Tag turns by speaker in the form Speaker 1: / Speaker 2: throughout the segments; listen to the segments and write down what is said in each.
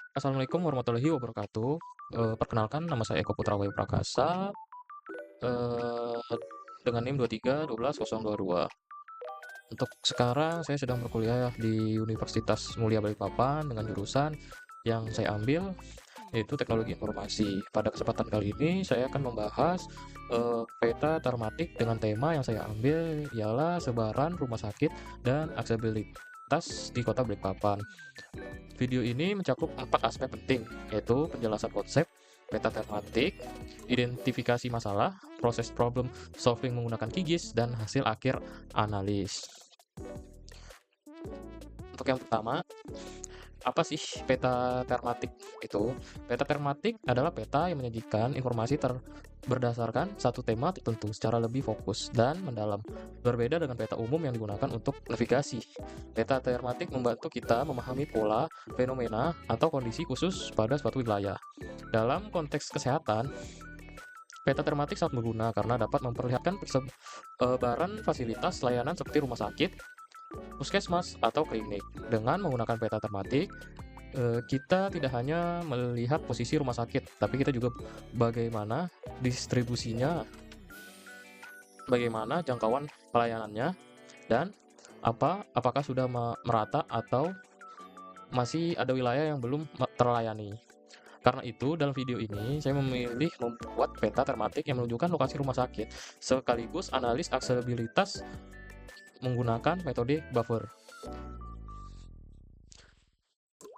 Speaker 1: Assalamualaikum warahmatullahi wabarakatuh. Perkenalkan nama saya Eko Putra Wahyu Prakasa, dengan NIM 2313022. Untuk sekarang saya sedang berkuliah di Universitas Mulia Balikpapan dengan jurusan yang saya ambil yaitu Teknologi Informasi. Pada kesempatan kali ini saya akan membahas peta termatik dengan tema yang saya ambil ialah sebaran rumah sakit dan aksesibilitas di Kota Balikpapan. Video ini mencakup 4 aspek penting, yaitu penjelasan konsep, peta tematik, identifikasi masalah, proses problem solving menggunakan QGIS, dan hasil akhir analis. Untuk yang pertama, apa sih peta termatik itu? Peta termatik adalah peta yang menyajikan informasi berdasarkan satu tema tertentu secara lebih fokus dan mendalam. Berbeda dengan peta umum yang digunakan untuk navigasi. Peta termatik membantu kita memahami pola, fenomena, atau kondisi khusus pada suatu wilayah. Dalam konteks kesehatan, peta termatik sangat berguna karena dapat memperlihatkan persebaran fasilitas layanan seperti rumah sakit, puskesmas, atau klinik. Dengan menggunakan peta termatik, kita tidak hanya melihat posisi rumah sakit, tapi kita juga bagaimana distribusinya, bagaimana jangkauan pelayanannya, dan apakah sudah merata atau masih ada wilayah yang belum terlayani. Karena itu, dalam video ini saya memilih membuat peta termatik yang menunjukkan lokasi rumah sakit, sekaligus analis aksesibilitas menggunakan metode buffer.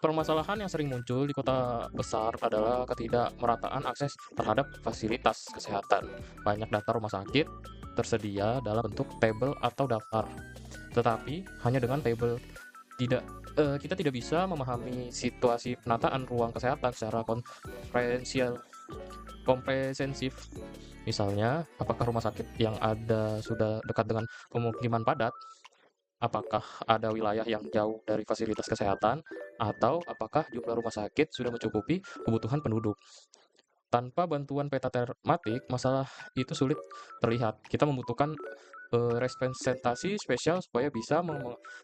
Speaker 1: Permasalahan yang sering muncul di kota besar adalah ketidakmerataan akses terhadap fasilitas kesehatan. Banyak data rumah sakit tersedia dalam bentuk tabel atau daftar, tetapi hanya dengan tabel kita tidak bisa memahami situasi penataan ruang kesehatan secara komprehensif. Misalnya, apakah rumah sakit yang ada sudah dekat dengan pemukiman padat? Apakah ada wilayah yang jauh dari fasilitas kesehatan, atau apakah jumlah rumah sakit sudah mencukupi kebutuhan penduduk? Tanpa bantuan peta tematik, masalah itu sulit terlihat. Kita membutuhkan representasi spesial supaya bisa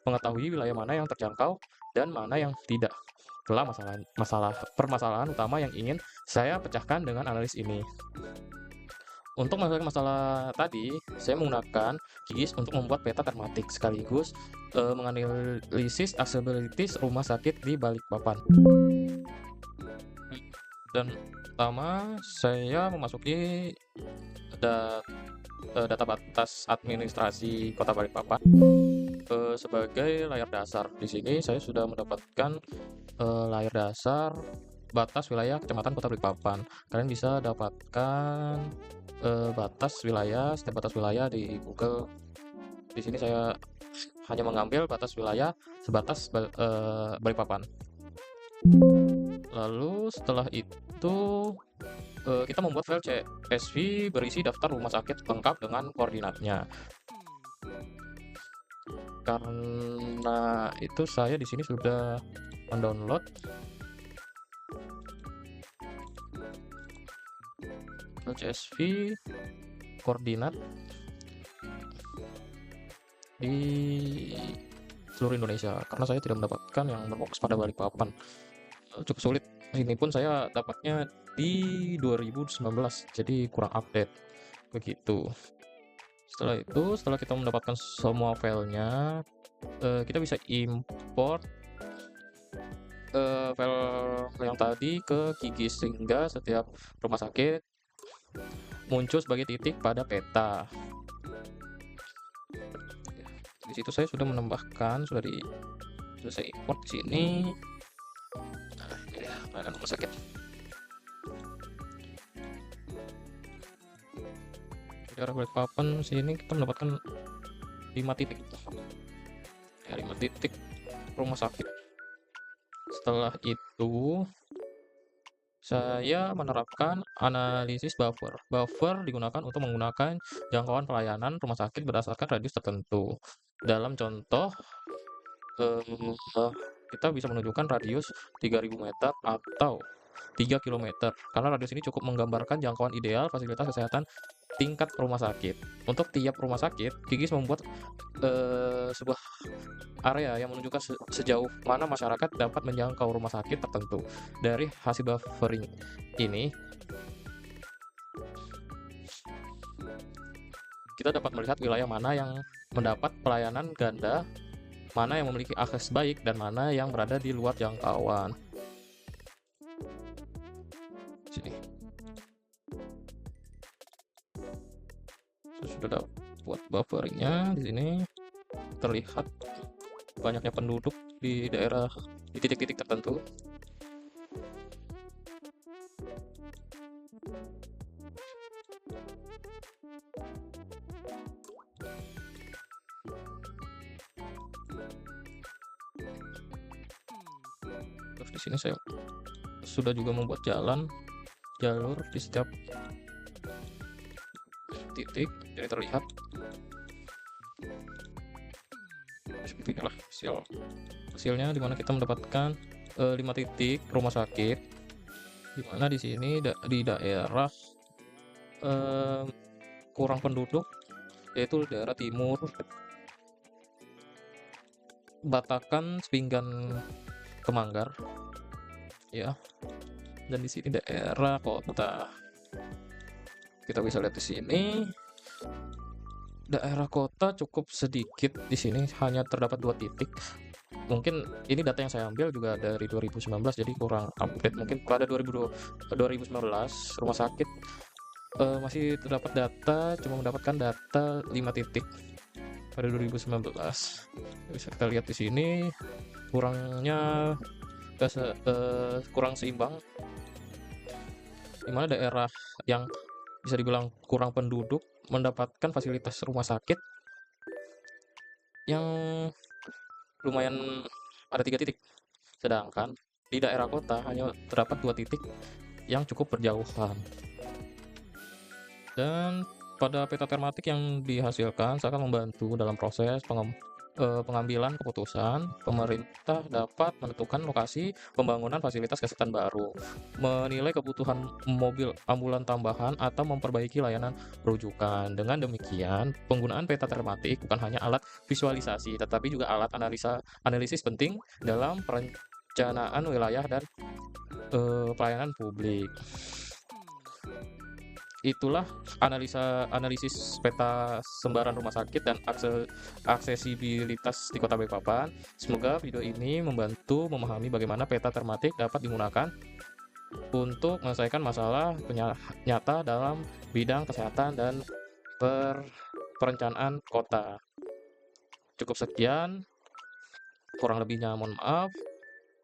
Speaker 1: mengetahui wilayah mana yang terjangkau dan mana yang tidak. Itulah permasalahan utama yang ingin saya pecahkan dengan analis ini. Untuk masalah tadi, saya menggunakan QGIS untuk membuat peta tematik sekaligus menganalisis aksesibilitas rumah sakit di Balikpapan. Dan pertama, saya memasuki da- data batas administrasi Kota Balikpapan sebagai layar dasar. Di sini saya sudah mendapatkan layar dasar batas wilayah Kecamatan Kota Balikpapan. Kalian bisa dapatkan setiap batas wilayah di Google. Di sini saya hanya mengambil batas wilayah sebatas Balikpapan. Lalu setelah itu kita membuat file CSV berisi daftar rumah sakit lengkap dengan koordinatnya. Karena itu saya di sini sudah mendownload file CSV koordinat di seluruh Indonesia karena saya tidak mendapatkan yang berfokus pada Balikpapan. Cukup sulit. Ini pun saya dapatnya di 2019, jadi kurang update. Begitu. Setelah kita mendapatkan semua filenya, kita bisa import file yang tadi ke QGIS sehingga setiap rumah sakit muncul sebagai titik pada peta. Di situ saya sudah menambahkan, sudah saya import di sini. Nah, ini ya, ada rumah sakit. Di arah Balikpapan sini kita mendapatkan 5 titik. Ya, 5 titik rumah sakit. Setelah itu saya menerapkan analisis buffer. Buffer digunakan untuk menggunakan jangkauan pelayanan rumah sakit berdasarkan radius tertentu. Dalam contoh, kita bisa menunjukkan radius 3000 meter atau 3 km, karena radius ini cukup menggambarkan jangkauan ideal fasilitas kesehatan tingkat rumah sakit. Untuk tiap rumah sakit, Gigis membuat sebuah area yang menunjukkan sejauh mana masyarakat dapat menjangkau rumah sakit tertentu. Dari hasil buffering ini, kita dapat melihat wilayah mana yang mendapat pelayanan ganda, mana yang memiliki akses baik, dan mana yang berada di luar jangkauan. Sini. Sudah dapat bufferingnya di sini. Terlihat banyaknya penduduk di daerah di titik-titik tertentu. Terus di sini saya sudah juga membuat jalur di setiap titik, jadi terlihat seperti inilah hasilnya, dimana kita mendapatkan 5 titik rumah sakit, dimana di sini di daerah kurang penduduk, yaitu daerah timur Batakan, Sepinggan, Kemanggar, ya. Dan di sini daerah kota. Kita bisa lihat di sini daerah kota cukup sedikit. Di sini hanya terdapat 2 titik. Mungkin ini data yang saya ambil juga dari 2019, jadi kurang update. Mungkin pada 2019 rumah sakit masih terdapat data, cuma mendapatkan data 5 titik pada 2019. Bisa kita lihat di sini kurangnya kurang seimbang, dimana daerah yang bisa dibilang kurang penduduk mendapatkan fasilitas rumah sakit yang lumayan ada 3 titik, sedangkan di daerah kota hanya terdapat 2 titik yang cukup berjauhan. Dan pada peta termatik yang dihasilkan sangat membantu dalam proses pengambilan keputusan. Pemerintah dapat menentukan lokasi pembangunan fasilitas kesehatan baru, menilai kebutuhan mobil ambulan tambahan, atau memperbaiki layanan rujukan. Dengan demikian, penggunaan peta termatik bukan hanya alat visualisasi, tetapi juga alat analisis penting dalam perencanaan wilayah dan pelayanan publik. Itulah analisis peta sebaran rumah sakit dan aksesibilitas di Kota Balikpapan. Semoga video ini membantu memahami bagaimana peta termatik dapat digunakan untuk menyelesaikan masalah nyata dalam bidang kesehatan dan perencanaan kota. Cukup sekian, kurang lebihnya mohon maaf.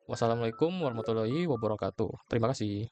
Speaker 1: Wassalamualaikum warahmatullahi wabarakatuh. Terima kasih.